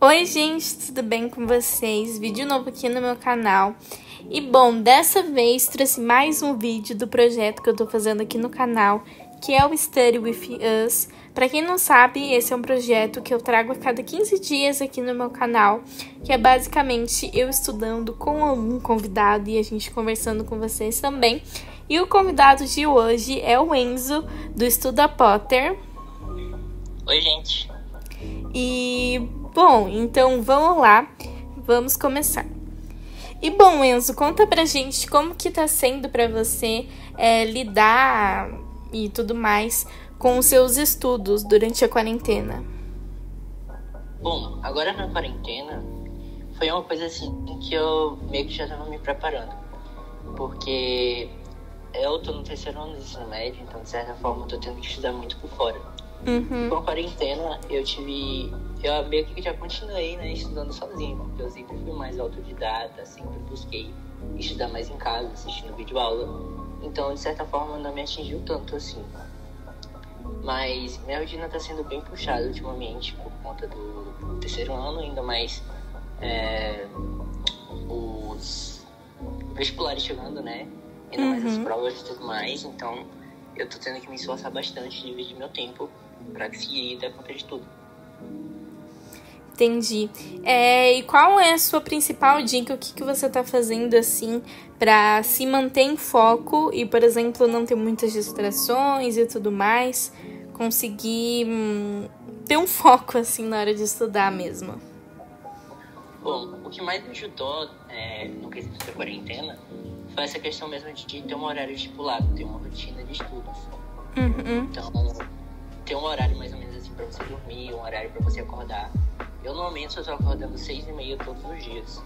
Oi gente, tudo bem com vocês? Vídeo novo aqui no meu canal. E bom, dessa vez trouxe mais um vídeo do projeto que eu tô fazendo aqui no canal, que é o Study With Us. Pra quem não sabe, esse é um projeto que eu trago a cada 15 dias aqui no meu canal, que é basicamente eu estudando com algum convidado e a gente conversando com vocês também. E o convidado de hoje é o Enzo, do Estuda Potter. Oi, gente. E, bom, então vamos lá, vamos começar. E, bom, Enzo, conta pra gente como que tá sendo pra você lidar e tudo mais com os seus estudos durante a quarentena. Bom, agora na quarentena foi uma coisa assim que eu meio que já tava me preparando. Porque eu tô no terceiro ano do ensino médio, então de certa forma eu tô tendo que estudar muito por fora. Com a quarentena eu meio que já continuei, né, estudando sozinho, porque eu sempre fui mais autodidata, sempre busquei estudar mais em casa, assistindo videoaula. Então de certa forma não me atingiu tanto assim. Mas minha rotina tá sendo bem puxada ultimamente por conta do terceiro ano, ainda mais os vestibulares chegando, né? Ainda mais as provas e tudo mais. Então eu tô tendo que me esforçar bastante, dividir meu tempo pra conseguir dar conta de tudo. Entendi. E qual é a sua principal dica? O que você tá fazendo assim pra se manter em foco e, por exemplo, não ter muitas distrações e tudo mais? Conseguir ter um foco assim na hora de estudar mesmo. Bom, o que mais me ajudou no quesito da quarentena foi essa questão mesmo de ter um horário estipulado, ter uma rotina de estudos. Então, ter um horário mais ou menos assim pra você dormir, um horário pra você acordar. Eu normalmente eu tô acordando 6h30 todos os dias.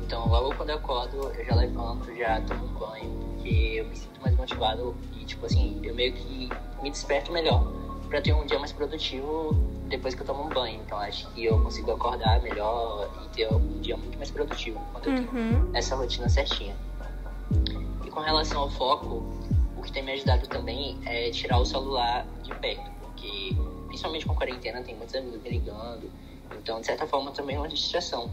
Então, logo quando eu acordo, eu já levanto, já tomo um banho, porque eu me sinto mais motivado e, tipo assim, eu meio que me desperto melhor pra ter um dia mais produtivo depois que eu tomo um banho. Então, acho que eu consigo acordar melhor e ter um dia muito mais produtivo quando eu tenho essa rotina certinha. E com relação ao foco, o que tem me ajudado também é tirar o celular de perto, porque, principalmente com a quarentena, tem muitos amigos me ligando. Então, de certa forma, também é uma distração.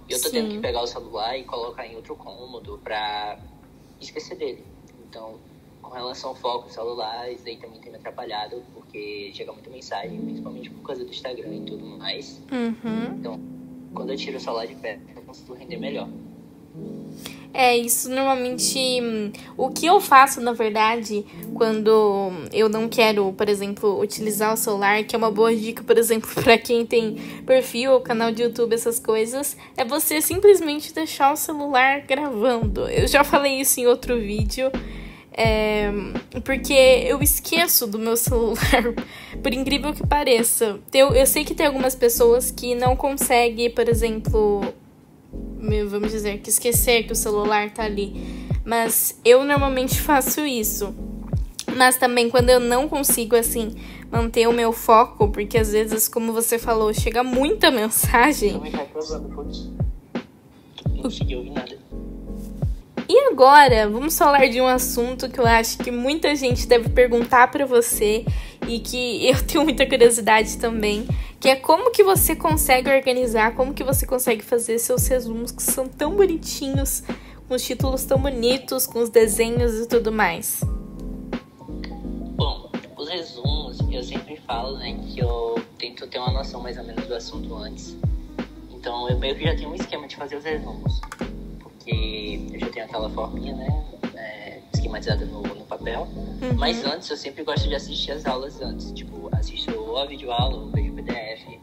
Eu tô tendo que pegar o celular e colocar em outro cômodo pra esquecer dele. Então, com relação ao foco, celular, isso aí também tem me atrapalhado, porque chega muita mensagem, principalmente por causa do Instagram e tudo mais. Então, quando eu tiro o celular de perto, eu consigo render melhor. Isso normalmente... O que eu faço, na verdade, quando eu não quero, por exemplo, utilizar o celular, que é uma boa dica, por exemplo, pra quem tem perfil ou canal de YouTube, essas coisas, é você simplesmente deixar o celular gravando. Eu já falei isso em outro vídeo, porque eu esqueço do meu celular, por incrível que pareça. Eu sei que tem algumas pessoas que não conseguem, por exemplo... vamos dizer, que esquecer que o celular tá ali. Mas eu normalmente faço isso. Mas também quando eu não consigo, assim, manter o meu foco, porque às vezes, como você falou, chega muita mensagem. Não consegui ouvir nada. E agora, vamos falar de um assunto que eu acho que muita gente deve perguntar pra você e que eu tenho muita curiosidade também, que é como que você consegue organizar, como que você consegue fazer seus resumos que são tão bonitinhos, com os títulos tão bonitos, com os desenhos e tudo mais. Bom, os resumos, eu sempre falo, né, que eu tento ter uma noção mais ou menos do assunto antes. Então, eu meio que já tenho um esquema de fazer os resumos. Porque eu já tenho aquela forminha, né, esquematizada no papel. Mas antes, eu sempre gosto de assistir as aulas antes. Tipo, assisto ou a videoaula, ou vejo o PDF.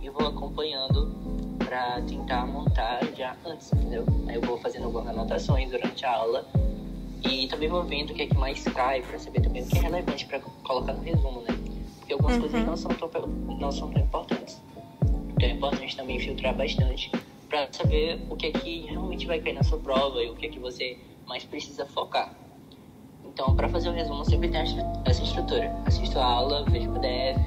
E vou acompanhando pra tentar montar já antes, entendeu? Aí eu vou fazendo algumas anotações durante a aula. E também vou vendo o que é que mais cai, pra saber também o que é relevante pra colocar no resumo, né? Porque algumas coisas não são tão importantes. Então é importante também filtrar bastante pra saber o que é que realmente vai cair na sua prova e o que é que você mais precisa focar. Então, pra fazer o resumo, eu sempre tenho essa estrutura. Assisto a aula, vejo o PDF,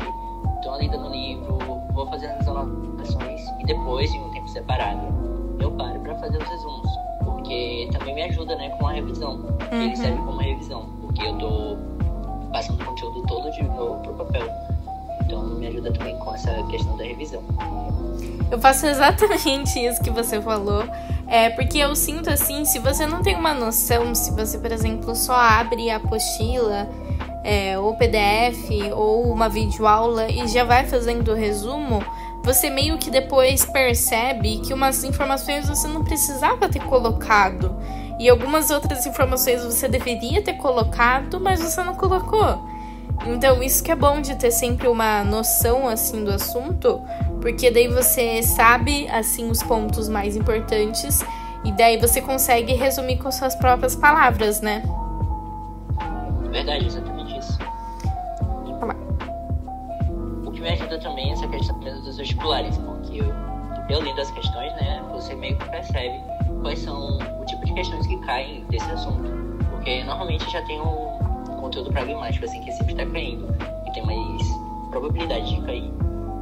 dou uma lida no livro, vou fazendo as anotações e depois, em um tempo separado, eu paro pra fazer os resumos. Porque também me ajuda, né, com a revisão. Ele serve como revisão, porque eu tô passando o conteúdo todo de novo pro papel. Então me ajuda também com essa questão da revisão. Eu faço exatamente isso que você falou. Porque eu sinto assim, se você não tem uma noção, se você, por exemplo, só abre a apostila, ou PDF, ou uma videoaula e já vai fazendo o resumo, você meio que depois percebe que umas informações você não precisava ter colocado. E algumas outras informações você deveria ter colocado, mas você não colocou. Então, isso que é bom de ter sempre uma noção, assim, do assunto, porque daí você sabe, assim, os pontos mais importantes e daí você consegue resumir com suas próprias palavras, né? Verdade, exatamente isso. O que me ajuda também é essa questão dos vestibulares, porque eu lendo as questões, né, você meio que percebe quais são o tipo de questões que caem desse assunto. Porque normalmente já tem um conteúdo pragmático, assim, que sempre está caindo e tem mais probabilidade de cair.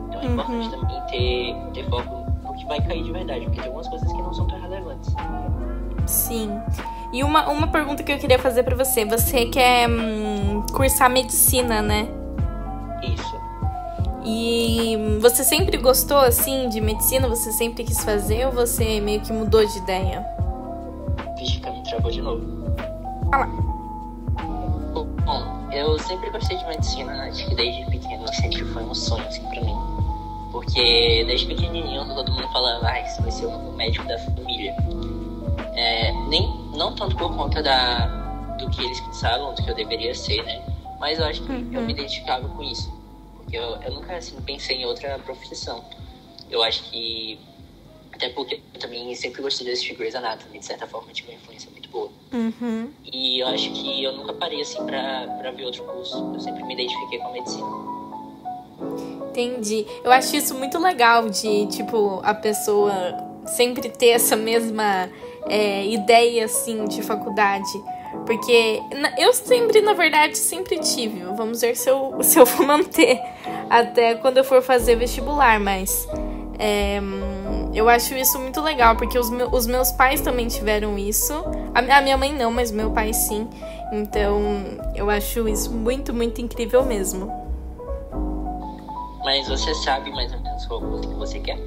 Então é importante também ter foco no que vai cair de verdade, porque tem algumas coisas que não são tão relevantes. Sim. E uma pergunta que eu queria fazer pra você. Você quer cursar medicina, né? Isso. E você sempre gostou, assim, de medicina? Você sempre quis fazer ou você meio que mudou de ideia? Vixe, que me travou de novo. Fala. Bom, eu sempre gostei de medicina, acho que desde pequeno sempre foi um sonho, assim, pra mim. Porque desde pequenininho todo mundo falava, você vai ser um médico da família. Não tanto por conta do que eles pensavam, do que eu deveria ser, né? Mas eu acho que eu me identificava com isso. Porque eu nunca, assim, pensei em outra profissão. Eu acho que... Até porque eu também sempre gostei de assistir Grey's Anatomy, de certa forma, tive uma influência muito boa. E eu acho que eu nunca parei, assim, pra ver outro curso. Eu sempre me identifiquei com a medicina. Entendi. Eu acho isso muito legal de, tipo, a pessoa sempre ter essa mesma ideia, assim, de faculdade. Porque eu sempre, na verdade, sempre tive. Vamos ver se eu vou manter até quando eu for fazer vestibular, mas... eu acho isso muito legal, porque os meus pais também tiveram isso. A minha mãe não, mas meu pai sim. Então, eu acho isso muito, muito incrível mesmo. Mas você sabe mais ou menos qual curso que você quer?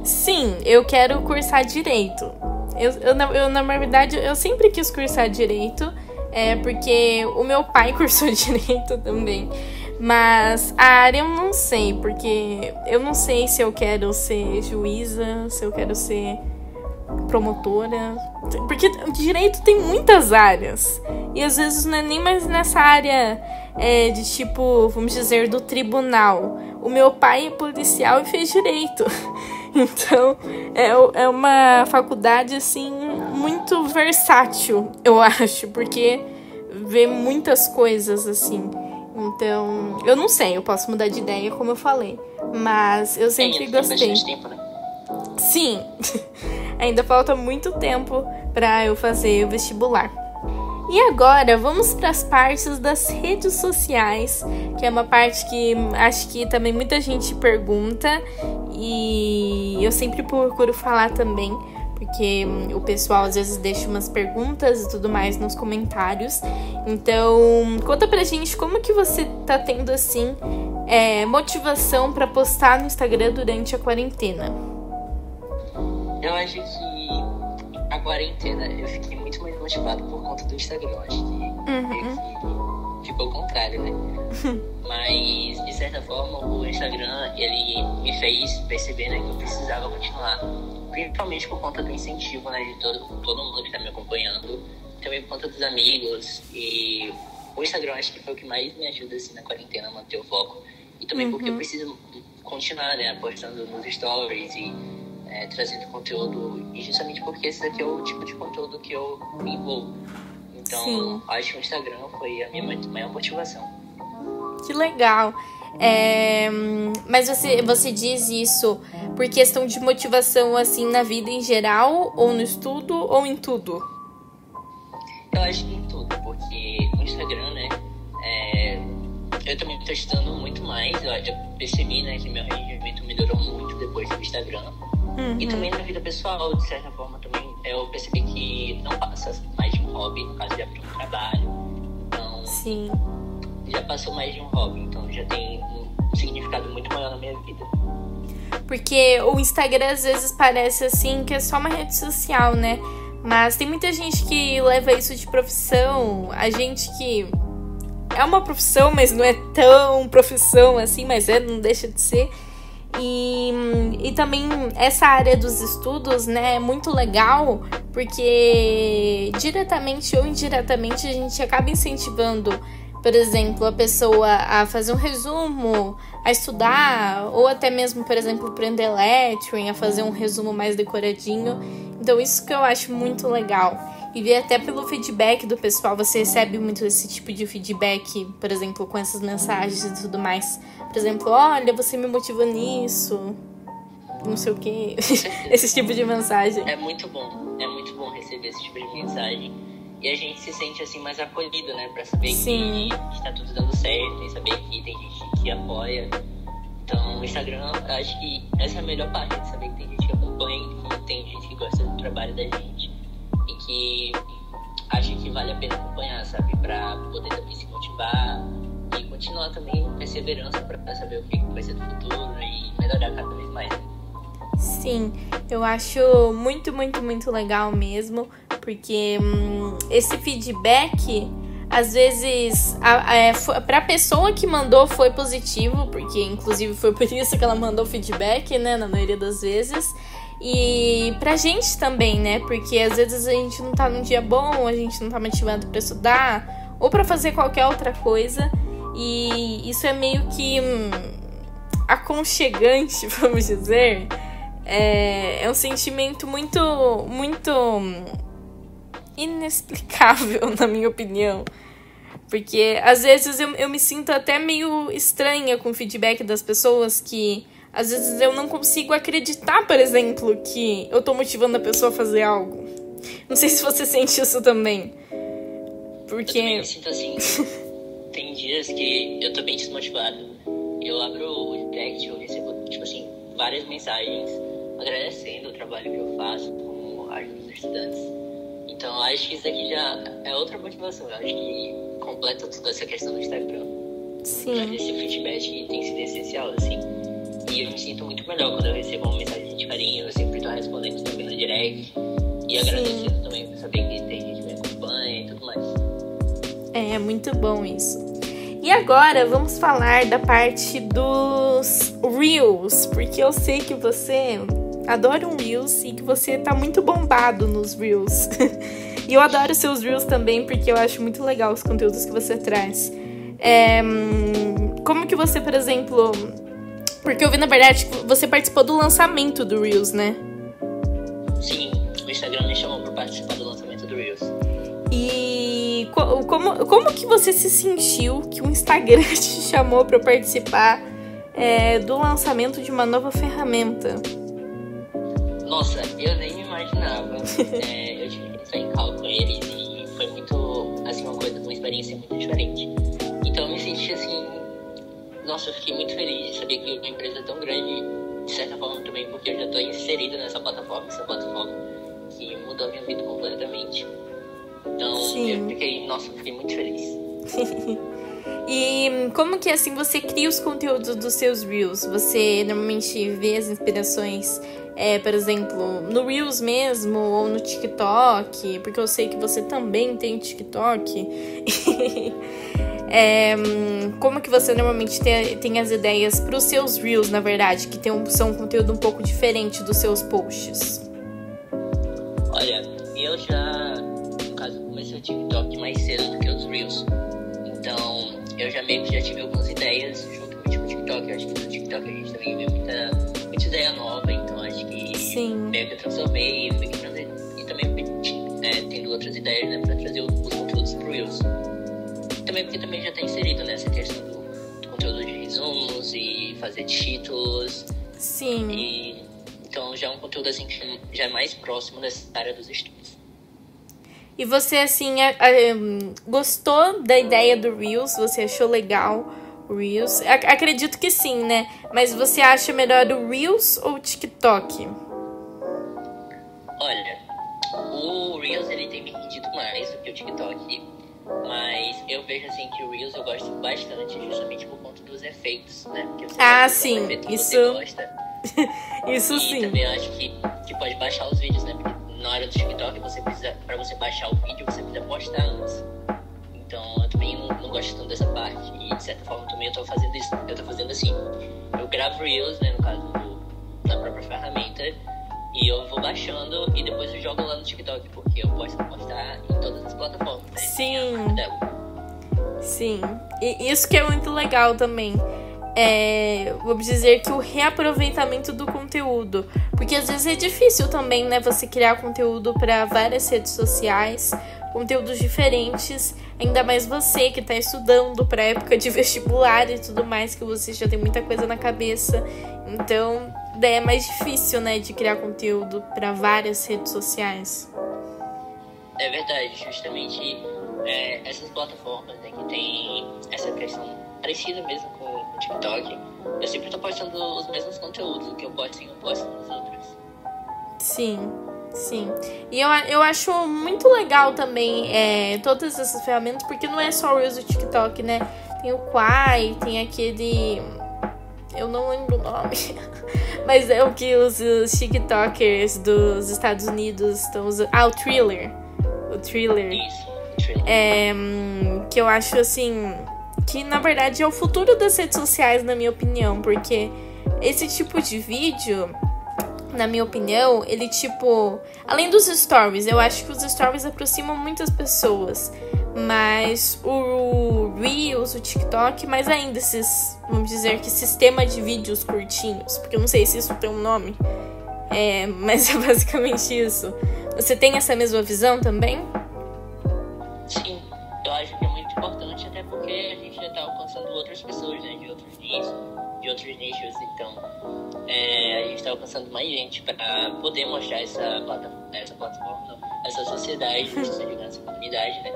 Sim, eu quero cursar Direito. Na verdade, eu sempre quis cursar Direito, porque o meu pai cursou Direito também. Mas a área eu não sei, porque eu não sei se eu quero ser juíza, se eu quero ser promotora. Porque Direito tem muitas áreas. E às vezes não é nem mais nessa área de tipo, vamos dizer, do tribunal. O meu pai é policial e fez Direito. Então, é uma faculdade, assim, muito versátil, eu acho. Porque vê muitas coisas, assim. Então, eu não sei, eu posso mudar de ideia, como eu falei. Mas eu sempre gostei. Tem bastante tempo, né? Sim, ainda falta muito tempo pra eu fazer o vestibular. E agora, vamos para as partes das redes sociais, que é uma parte que acho que também muita gente pergunta. E eu sempre procuro falar também, porque o pessoal às vezes deixa umas perguntas e tudo mais nos comentários. Então, conta pra gente como que você tá tendo, assim, motivação pra postar no Instagram durante a quarentena. Eu acho que a quarentena eu fiquei muito mais motivado por conta do Instagram. Eu acho que ficou o contrário, né? Mas, de certa forma, o Instagram, ele me fez perceber, né, que eu precisava continuar. Principalmente por conta do incentivo, né, de todo mundo que tá me acompanhando. Também por conta dos amigos. E o Instagram acho que foi o que mais me ajuda, assim, na quarentena, a manter o foco. E também porque eu preciso continuar, né, postando nos stories e trazendo conteúdo. E justamente porque esse daqui é o tipo de conteúdo que eu me envolvo. Então, acho que o Instagram foi a minha maior motivação. Que legal. Mas você diz isso por questão de motivação, assim, na vida em geral, ou no estudo, ou em tudo? Eu acho que em tudo, porque o Instagram, né, eu também estou estudando muito mais. Eu percebi, né, que meu rendimento melhorou muito depois do Instagram. E também na vida pessoal, de certa forma, também eu percebi que não passa mais de um hobby, no caso de abrir um trabalho. Então, já passou mais de um hobby, então já tem significado muito maior na minha vida. Porque o Instagram às vezes parece assim que é só uma rede social, né? Mas tem muita gente que leva isso de profissão. A gente que é uma profissão, mas não é tão profissão assim, mas não deixa de ser. E também essa área dos estudos, né, é muito legal, porque diretamente ou indiretamente a gente acaba incentivando, por exemplo, a pessoa a fazer um resumo, a estudar, ou até mesmo, por exemplo, aprender lettering, a fazer um resumo mais decoradinho. Então isso que eu acho muito legal. E ver até pelo feedback do pessoal, você recebe muito esse tipo de feedback, por exemplo, com essas mensagens e tudo mais. Por exemplo, olha, você me motivou nisso, não sei o quê. Esse tipo de mensagem. É muito bom receber esse tipo de mensagem. E a gente se sente assim mais acolhido, né? Pra saber que está tudo dando certo e saber que tem gente que apoia. Então, o Instagram, eu acho que essa é a melhor parte, de saber que tem gente que acompanha, que tem gente que gosta do trabalho da gente e que acha que vale a pena acompanhar, sabe? Pra poder também se motivar e continuar também com perseverança pra saber o que vai ser do futuro e melhorar cada vez mais. Sim, eu acho muito, muito, muito legal mesmo, porque esse feedback, às vezes, pra pessoa que mandou foi positivo, porque inclusive foi por isso que ela mandou feedback, né, na maioria das vezes. E pra gente também, né, porque às vezes a gente não tá num dia bom, a gente não tá motivado pra estudar, ou pra fazer qualquer outra coisa, e isso é meio que aconchegante, vamos dizer. É um sentimento muito, muito inexplicável, na minha opinião. Porque às vezes eu me sinto até meio estranha com o feedback das pessoas, que às vezes eu não consigo acreditar, por exemplo, que eu tô motivando a pessoa a fazer algo. Não sei se você sente isso também. Porque... Eu também me sinto assim. Tem dias que eu tô bem desmotivado. Eu abro o direct, eu recebo, tipo assim, várias mensagens agradecendo o trabalho que eu faço como ajuda os estudantes. Então, eu acho que isso aqui já é outra motivação. Eu acho que completa toda essa questão do Instagram. Sim. Mas esse feedback tem sido essencial, assim. E eu me sinto muito melhor quando eu recebo uma mensagem de carinho. Eu sempre tô respondendo também no direct. E agradecendo também por saber que tem gente que me acompanha e tudo mais. É muito bom isso. E agora vamos falar da parte dos Reels, porque eu sei que você adora um Reels e que você tá muito bombado nos Reels. E eu adoro seus Reels também, porque eu acho muito legal os conteúdos que você traz. Como que você, por exemplo... Porque eu vi, na verdade, que você participou do lançamento do Reels, né? Sim, o Instagram me chamou para participar do lançamento do Reels. E como que você se sentiu que o Instagram te chamou para participar do lançamento de uma nova ferramenta? Nossa, eu nem me imaginava. Eu tive que entrar em call com eles e foi muito, assim, uma experiência muito diferente. Então eu me senti assim, nossa, eu fiquei muito feliz de saber que uma empresa tão grande, de certa forma também, porque eu já estou inserido nessa plataforma que mudou a minha vida completamente. Então eu fiquei muito feliz. E como que assim você cria os conteúdos dos seus Reels? Você normalmente vê as inspirações, por exemplo, no Reels mesmo ou no TikTok? Porque eu sei que você também tem TikTok. Como que você normalmente tem as ideias para os seus Reels, na verdade, que são um conteúdo um pouco diferente dos seus posts? Olha, eu já, no caso, comecei o TikTok mais cedo do que os Reels. Então, eu já meio que já tive algumas ideias juntamente com o TikTok. Eu acho que no TikTok a gente também viu muita ideia nova. Então, acho que meio que eu transformei e também tendo outras ideias, né, para trazer os conteúdos pro Reels. Também porque também já está inserido nessa questão do conteúdo de resumos e fazer títulos. Sim. Então já é um conteúdo assim que já é mais próximo dessa área dos estudos. E você, assim, gostou da ideia do Reels? Você achou legal o Reels? Acredito que sim, né? Mas você acha melhor o Reels ou o TikTok? Olha, o Reels ele tem me rendido mais do que o TikTok. Mas eu vejo assim que o Reels eu gosto bastante justamente por conta dos efeitos, né? Porque você sim, efeito que isso... você gosta. Isso e sim. E também eu acho que pode baixar os vídeos, né? Porque na hora do TikTok, pra você baixar o vídeo, você precisa postar antes. Então eu também não gosto tanto dessa parte. E de certa forma também eu tô fazendo isso. Eu tô fazendo assim. Eu gravo Reels, né? No caso da própria ferramenta. E eu vou baixando e depois eu jogo lá no TikTok, porque eu posso postar em todas as plataformas, né? Sim. E isso que é muito legal também. Vamos dizer que o reaproveitamento do conteúdo. Porque às vezes é difícil também, né? Você criar conteúdo para várias redes sociais, conteúdos diferentes. Ainda mais você que tá estudando pra época de vestibular e tudo mais, que você já tem muita coisa na cabeça. Então, é mais difícil, né, de criar conteúdo para várias redes sociais. É verdade, justamente essas plataformas, né, que tem essa questão parecida mesmo com o TikTok, eu sempre tô postando os mesmos conteúdos, o que eu posto nos outros. Sim. E eu acho muito legal também todas essas ferramentas, porque não é só o Reels do TikTok, né? Tem o Quai, tem aquele... Eu não lembro o nome. Mas é o que os TikTokers dos Estados Unidos estão usando. O Thriller. Isso, Thriller. Que eu acho, assim, que na verdade é o futuro das redes sociais, na minha opinião. Porque esse tipo de vídeo, na minha opinião, ele, tipo... Além dos stories, eu acho que os stories aproximam muitas pessoas. Mas o Reels, o TikTok, mais ainda esses, vamos dizer que sistema de vídeos curtinhos, porque eu não sei se isso tem um nome, mas é basicamente isso. Você tem essa mesma visão também? Sim, eu acho que é muito importante, até porque a gente já tá alcançando outras pessoas, né, de outros nichos, então a gente tá alcançando mais gente para poder mostrar essa plataforma, essa sociedade, essa comunidade, né?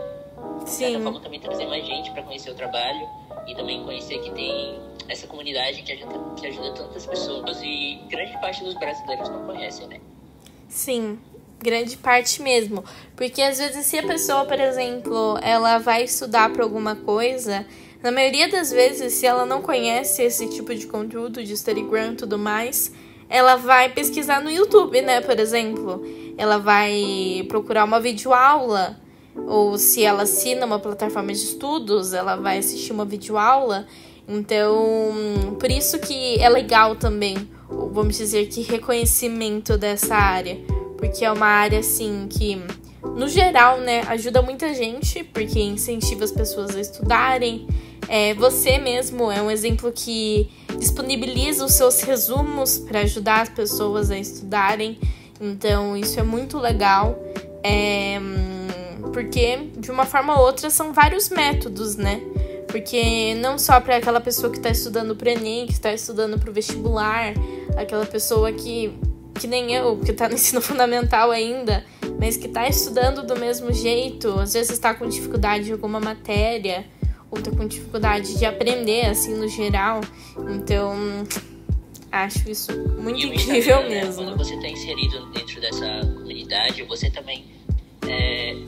De certa forma, também trazer mais gente para conhecer o trabalho e também conhecer que tem essa comunidade que ajuda tantas pessoas e grande parte dos brasileiros não conhecem, né? Sim, grande parte mesmo. Porque às vezes se a pessoa, por exemplo, ela vai estudar para alguma coisa, na maioria das vezes, se ela não conhece esse tipo de conteúdo de Instagram e tudo mais, ela vai pesquisar no YouTube, né, por exemplo. Ela vai procurar uma videoaula. Ou se ela assina uma plataforma de estudos, ela vai assistir uma videoaula. Então, por isso que é legal também, vamos dizer que reconhecimento dessa área. Porque é uma área, assim, que, no geral, né, ajuda muita gente, porque incentiva as pessoas a estudarem. Você mesmo é um exemplo que disponibiliza os seus resumos para ajudar as pessoas a estudarem. Então, isso é muito legal. Porque, de uma forma ou outra, são vários métodos, né? Porque não só para aquela pessoa que está estudando para o Enem, que está estudando para o vestibular, aquela pessoa que nem eu, que está no ensino fundamental ainda, mas que está estudando do mesmo jeito, às vezes está com dificuldade em alguma matéria, ou está com dificuldade de aprender, assim, no geral. Então, acho isso muito incrível mesmo. Quando você está inserido dentro dessa comunidade, você também...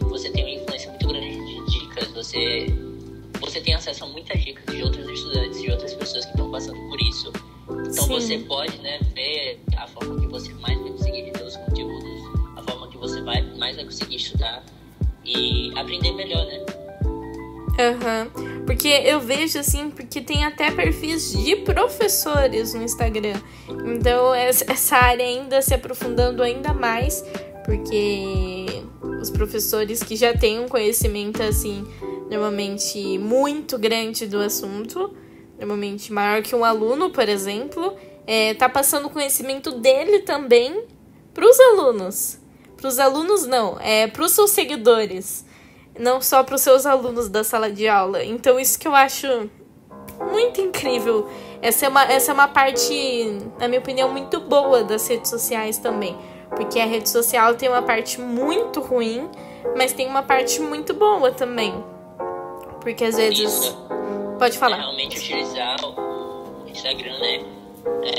você tem uma influência muito grande de dicas, você tem acesso a muitas dicas de outros estudantes e outras pessoas que estão passando por isso. Então você pode, né, ver a forma que você mais vai conseguir reter os conteúdos, a forma que você mais vai conseguir estudar e aprender melhor, né? Porque eu vejo, assim, porque tem até perfis de professores no Instagram. Então essa área ainda se aprofundando ainda mais, porque os professores que já têm um conhecimento, assim, normalmente muito grande do assunto, normalmente maior que um aluno, por exemplo, tá passando o conhecimento dele também pros alunos. Pros alunos não, pros seus seguidores, não só pros seus alunos da sala de aula. Então isso que eu acho muito incrível. Essa é uma parte, na minha opinião, muito boa das redes sociais também. Porque a rede social tem uma parte muito ruim, mas tem uma parte muito boa também. Porque às vezes... Isso. Pode falar. Realmente utilizar o Instagram, né,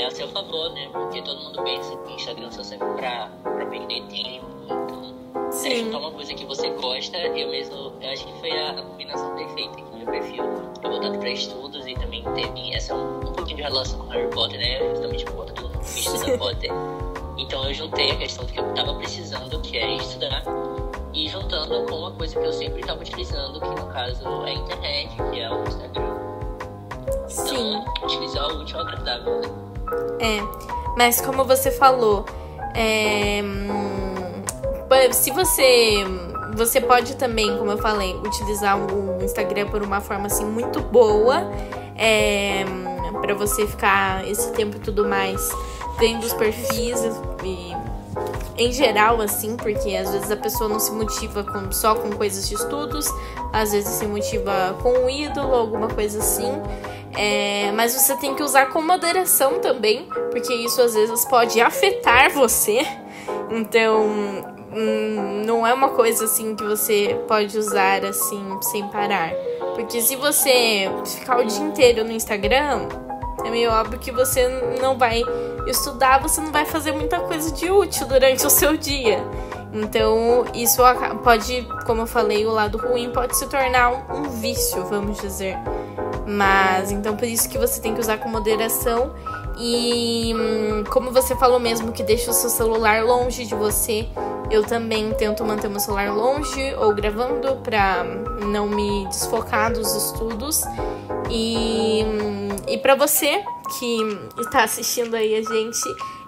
a seu favor, né? Porque todo mundo pensa que o Instagram só serve pra perder tempo. Então, juntar uma coisa que você gosta. Eu acho que foi a combinação perfeita aqui no meu perfil. Eu voltado pra estudos e também teve essa um pouquinho de relação com Harry Potter, né? Justamente por conta do bicho da Potter. Então eu juntei a questão que eu tava precisando, que é estudar, e juntando com uma coisa que eu sempre tava utilizando, que no caso é a internet, que é o Instagram. Sim. Então, utilizar o útil ao agradável, né? Mas como você falou, se você pode também, como eu falei, utilizar o Instagram por uma forma assim muito boa, para você ficar esse tempo e tudo mais vendo os perfis e em geral, assim, porque às vezes a pessoa não se motiva só com coisas de estudos, às vezes se motiva com um ídolo, alguma coisa assim. Mas você tem que usar com moderação também, porque isso às vezes pode afetar você. Então, não é uma coisa assim que você pode usar assim sem parar. Porque se você ficar o dia inteiro no Instagram, é meio óbvio que você não vai estudar, você não vai fazer muita coisa de útil durante o seu dia. Então, isso pode, como eu falei, o lado ruim pode se tornar um vício, vamos dizer. Mas, então, por isso que você tem que usar com moderação. E, como você falou mesmo, que deixa o seu celular longe de você, eu também tento manter meu celular longe ou gravando pra não me desfocar dos estudos. E pra você que está assistindo aí a gente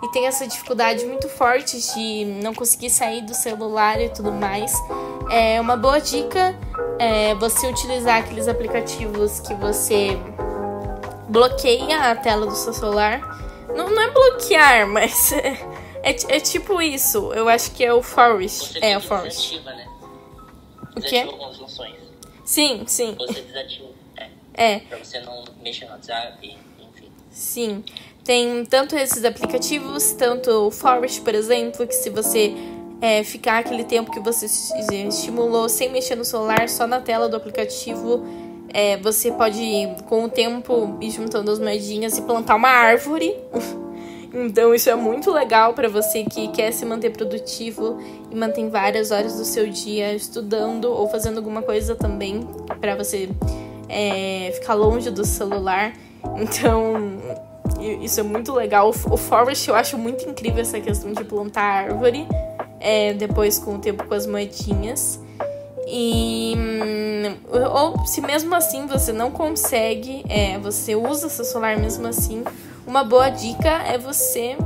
e tem essa dificuldade muito forte de não conseguir sair do celular e tudo mais, é uma boa dica você utilizar aqueles aplicativos que você bloqueia a tela do seu celular. Não é bloquear, mas é tipo isso. Eu acho que é o Forest. Você o Forest. desativa, né? O quê? Desativa algumas funções. Sim. Você desativa. Pra você não mexer no WhatsApp, enfim. Sim. Tem tanto esses aplicativos, tanto o Forest, por exemplo, que se você ficar aquele tempo que você estimulou sem mexer no celular, só na tela do aplicativo, você pode, com o tempo, ir juntando as moedinhas e plantar uma árvore. Então isso é muito legal para você que quer se manter produtivo e mantém várias horas do seu dia estudando ou fazendo alguma coisa também, para você ficar longe do celular. Então isso é muito legal. O Forest, eu acho muito incrível essa questão de plantar árvore, depois com o tempo com as moedinhas. Ou se mesmo assim você não consegue, você usa seu celular mesmo assim, uma boa dica é você,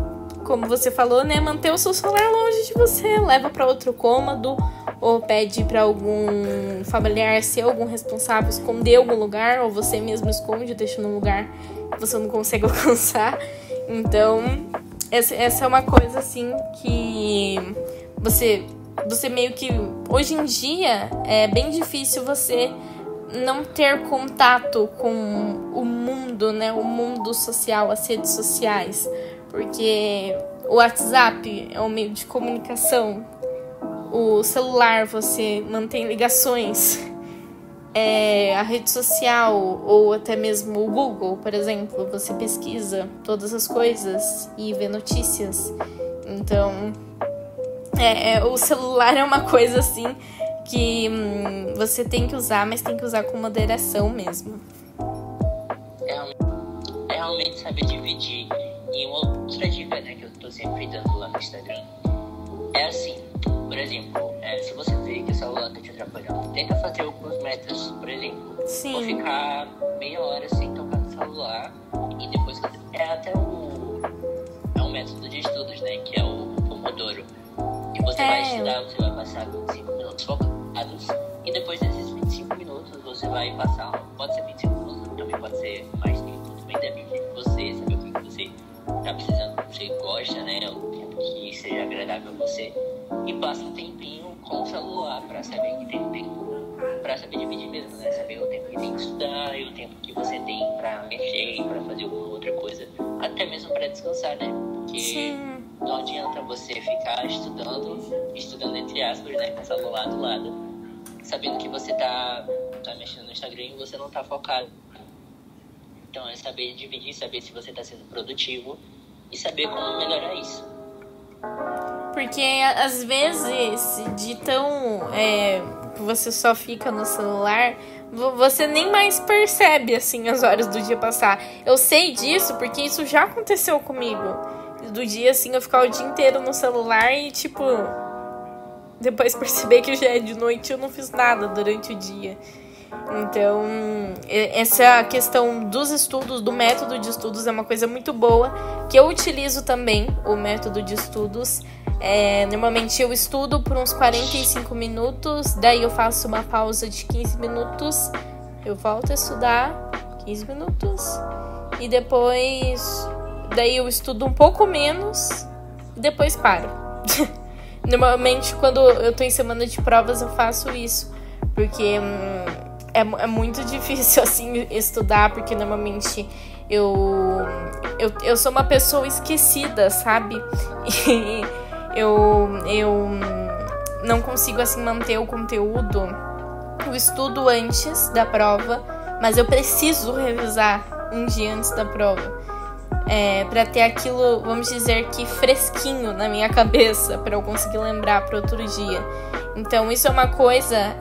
como você falou, né, manter o seu celular longe de você, leva para outro cômodo ou pede para algum familiar, ser algum responsável, esconder em algum lugar, ou você mesmo esconde, deixa num lugar que você não consegue alcançar. Então, essa é uma coisa assim que você meio que... Hoje em dia é bem difícil você não ter contato com o mundo, né? O mundo social, as redes sociais. Porque o WhatsApp é um meio de comunicação. O celular, você mantém ligações. A rede social, ou até mesmo o Google, por exemplo, você pesquisa todas as coisas e vê notícias. Então... o celular é uma coisa assim que você tem que usar, mas tem que usar com moderação mesmo. Realmente saber dividir. E uma outra dica, né, que eu tô sempre dando lá no Instagram é assim, por exemplo, se você vê que o celular tá te atrapalhando, tenta fazer algumas metas, por exemplo. Sim. Ou ficar meia hora sem tocar no celular e depois até um método de estudos, né, que é o Pomodoro. E você vai estudar, você vai passar 25 minutos focados e depois desses 25 minutos você vai passar, pode ser 25 minutos, também pode ser mais tempo, também depende de você, saber o que você tá precisando, o que você gosta, né, o tempo que seja agradável a você, e passa um tempinho com o celular pra saber que tem tempo, pra saber dividir mesmo, né, saber o tempo que tem que estudar e o tempo que você tem pra mexer e pra fazer alguma outra coisa, até mesmo pra descansar, né, porque... Sim. Não adianta você ficar estudando entre aspas, né, com o celular do lado, sabendo que você tá mexendo no Instagram e você não tá focado. Então é saber dividir, saber se você tá sendo produtivo e saber como melhorar isso. porque às vezes de tão você só fica no celular, você nem mais percebe assim as horas do dia passar. Eu sei disso porque isso já aconteceu comigo. Do dia assim eu ficar o dia inteiro no celular e tipo depois perceber que já é de noite e eu não fiz nada durante o dia. Então, essa questão dos estudos, do método de estudos é uma coisa muito boa, que eu utilizo também, o método de estudos. Normalmente eu estudo por uns 45 minutos, daí eu faço uma pausa de 15 minutos, eu volto a estudar 15 minutos, e depois, daí eu estudo um pouco menos, e depois paro. Normalmente quando eu tô em semana de provas eu faço isso, porque é muito difícil, assim, estudar, porque normalmente eu sou uma pessoa esquecida, sabe? E eu não consigo, assim, manter o conteúdo. Eu estudo antes da prova, mas eu preciso revisar um dia antes da prova. Pra ter aquilo, vamos dizer que fresquinho na minha cabeça, pra eu conseguir lembrar para outro dia. Então isso é uma coisa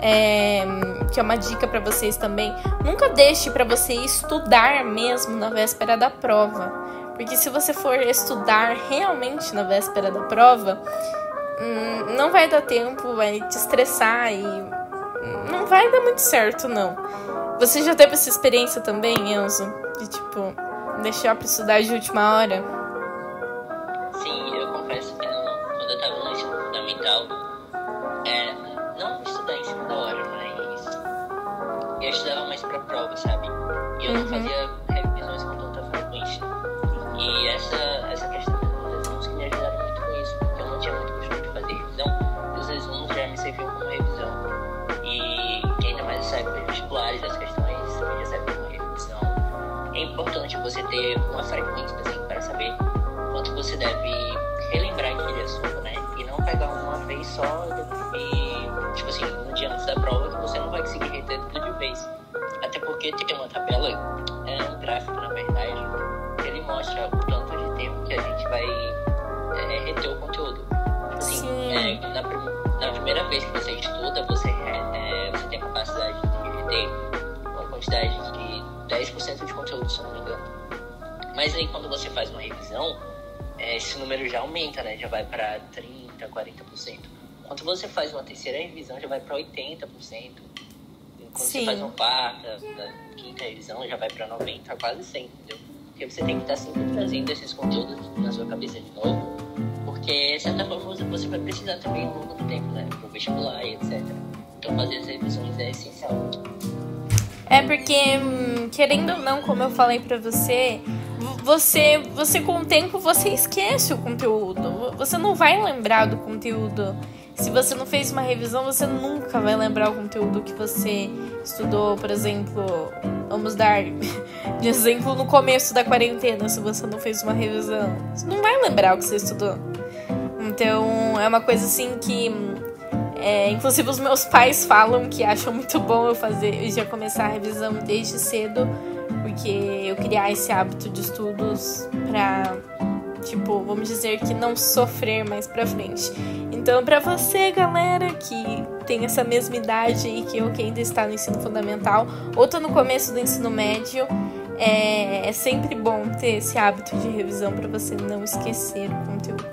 que é uma dica pra vocês também. Nunca deixe pra você estudar mesmo na véspera da prova, porque se você for estudar realmente na véspera da prova, não vai dar tempo, vai te estressar e não vai dar muito certo, não. Você já teve essa experiência também, Enzo? De tipo, deixar pra estudar de última hora? Sim, eu confesso que quando eu tava no ensino fundamental, não estudar em cima da hora, mas eu estudava mais pra prova, sabe? E eu não fazia revisões com tanta frequência. E essa questão dos resumos que me ajudaram muito com isso, porque eu não tinha muito costume de fazer revisão, e os resumos já me serviam como revisão. E ainda mais essa época de vestibulares, as questões também já servem como revisão. É importante você ter uma frequência, assim, para saber quanto você deve relembrar aquele assunto, né? E não pegar uma vez só e, tipo assim, no dia antes da prova que você não vai conseguir reter tudo de vez. Até porque tem uma tabela, um gráfico, na verdade, que ele mostra o tanto de tempo que a gente vai reter o conteúdo. Tipo assim, na primeira vez que você estuda, você tem a capacidade de reter uma quantidade de 10% de conteúdo, se eu não me engano. Mas aí quando você faz uma revisão, esse número já aumenta, né? Já vai para 30%, 40%. Quando você faz uma terceira revisão, já vai para 80%. Quando você faz uma quarta, quinta revisão, já vai para 90%, quase 100%, entendeu? Porque você tem que estar sempre trazendo esses conteúdos na sua cabeça de novo, porque, de certa forma, você vai precisar também ao longo do tempo, né? Pro vestibular e etc. Então, fazer as revisões é essencial. Porque, querendo ou não, como eu falei pra você com o tempo, você esquece o conteúdo. Você não vai lembrar do conteúdo. Se você não fez uma revisão, você nunca vai lembrar o conteúdo que você estudou. Por exemplo, vamos dar de exemplo no começo da quarentena. Se você não fez uma revisão, você não vai lembrar o que você estudou. Então, é uma coisa assim que... inclusive os meus pais falam que acham muito bom eu já começar a revisão desde cedo, porque eu criar esse hábito de estudos pra, tipo, vamos dizer que não sofrer mais pra frente. Então, pra você, galera, que tem essa mesma idade aí que eu, que ainda está no ensino fundamental ou tá no começo do ensino médio, é sempre bom ter esse hábito de revisão pra você não esquecer o conteúdo.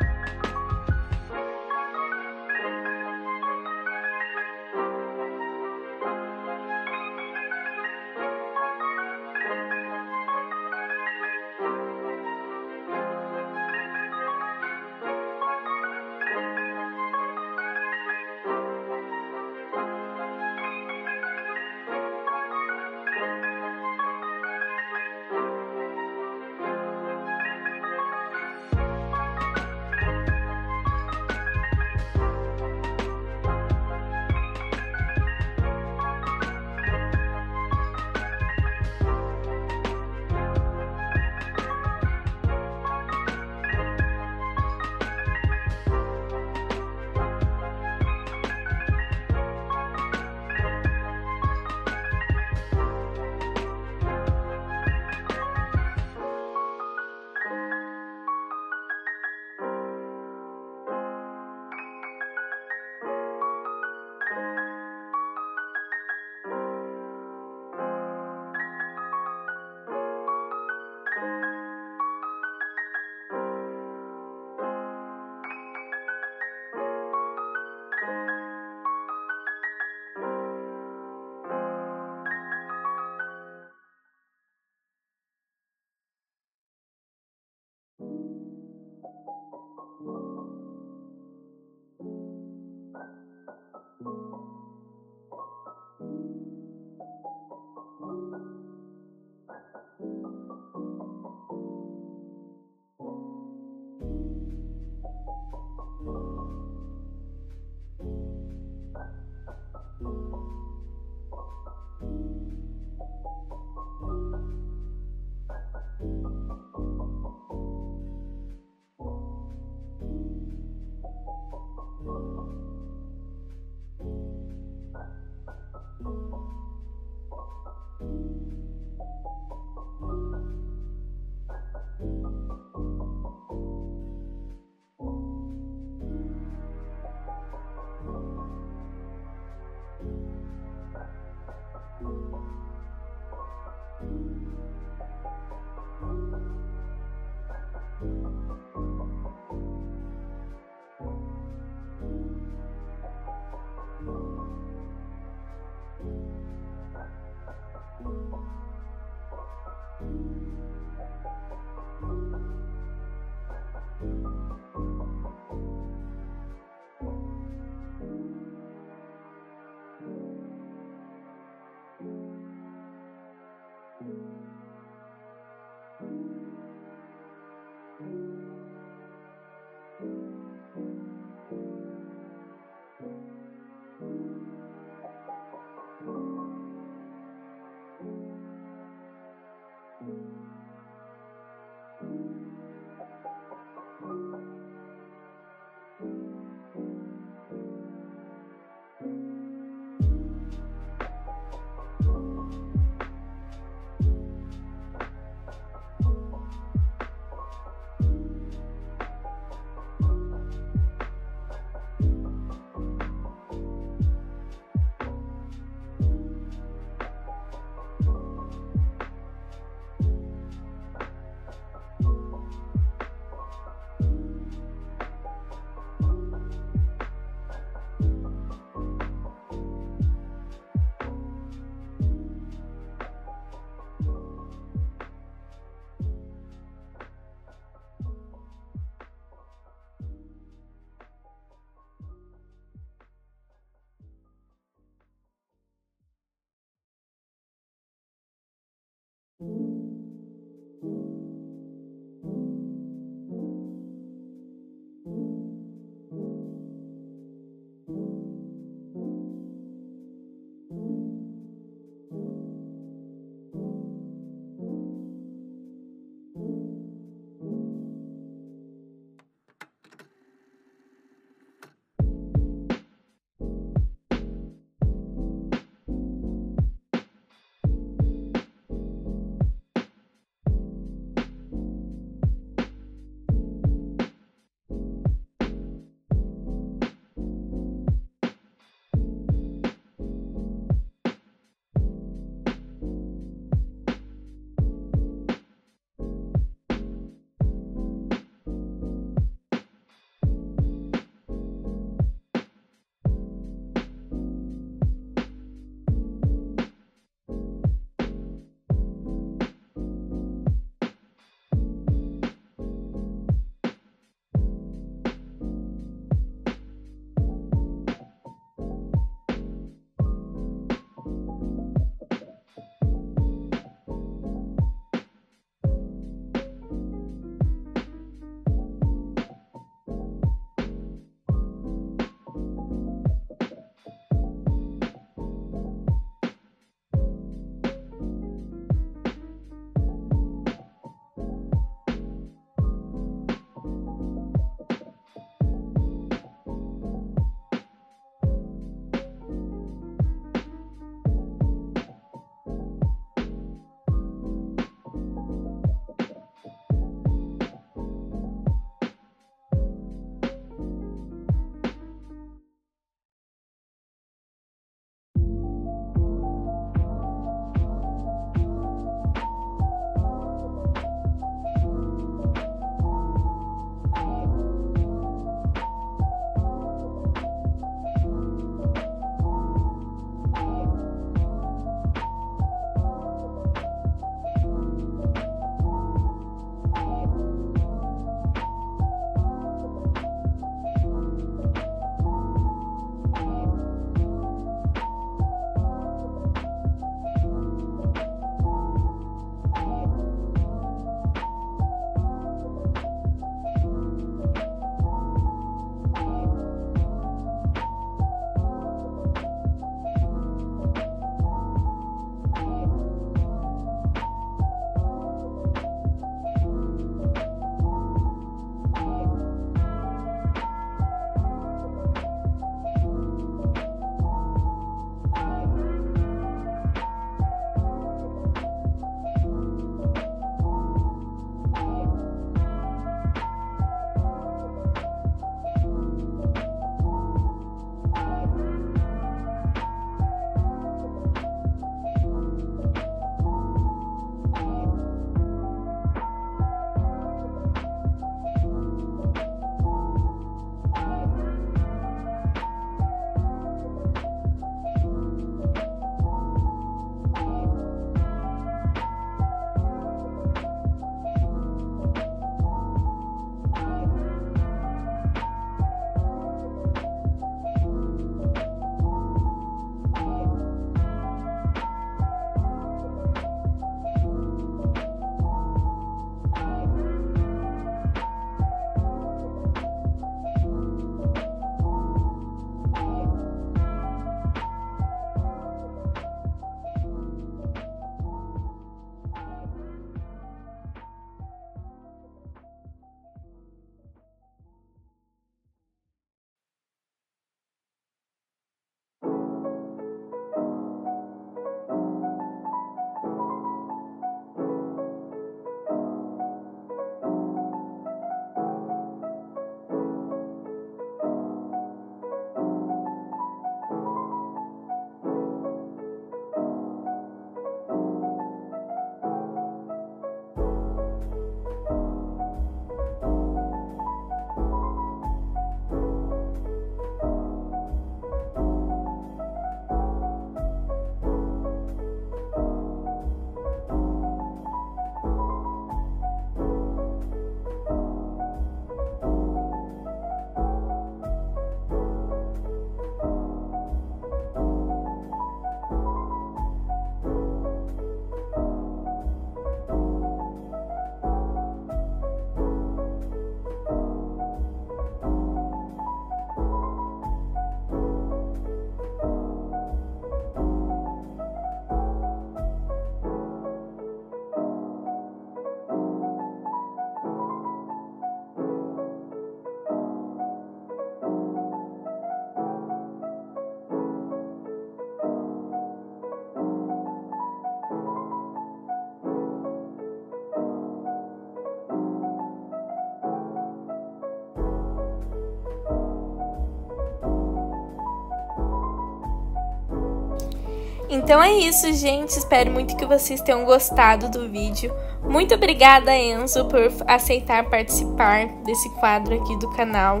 Então é isso, gente. Espero muito que vocês tenham gostado do vídeo. Muito obrigada, Enzo, por aceitar participar desse quadro aqui do canal.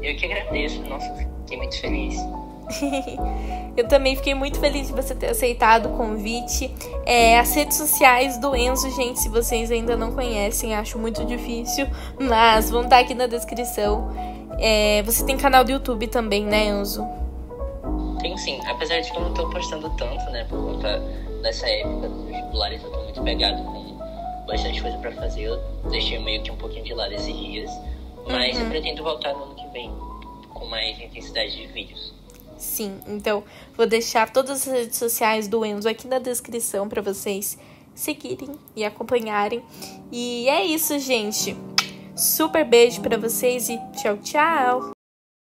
Eu que agradeço. Nossa, fiquei muito feliz. Eu também fiquei muito feliz de você ter aceitado o convite. As redes sociais do Enzo, gente, se vocês ainda não conhecem, acho muito difícil, mas vão estar aqui na descrição. Você tem canal do YouTube também, né, Enzo? Tenho sim, apesar de que eu não tô postando tanto, né, por conta dessa época dos vestibulares, eu tô muito pegado com bastante coisa pra fazer. Eu deixei meio que um pouquinho de lado esses dias, mas eu pretendo voltar no ano que vem com mais intensidade de vídeos. Sim, então vou deixar todas as redes sociais do Enzo aqui na descrição pra vocês seguirem e acompanharem. E é isso, gente. Super beijo pra vocês e tchau, tchau!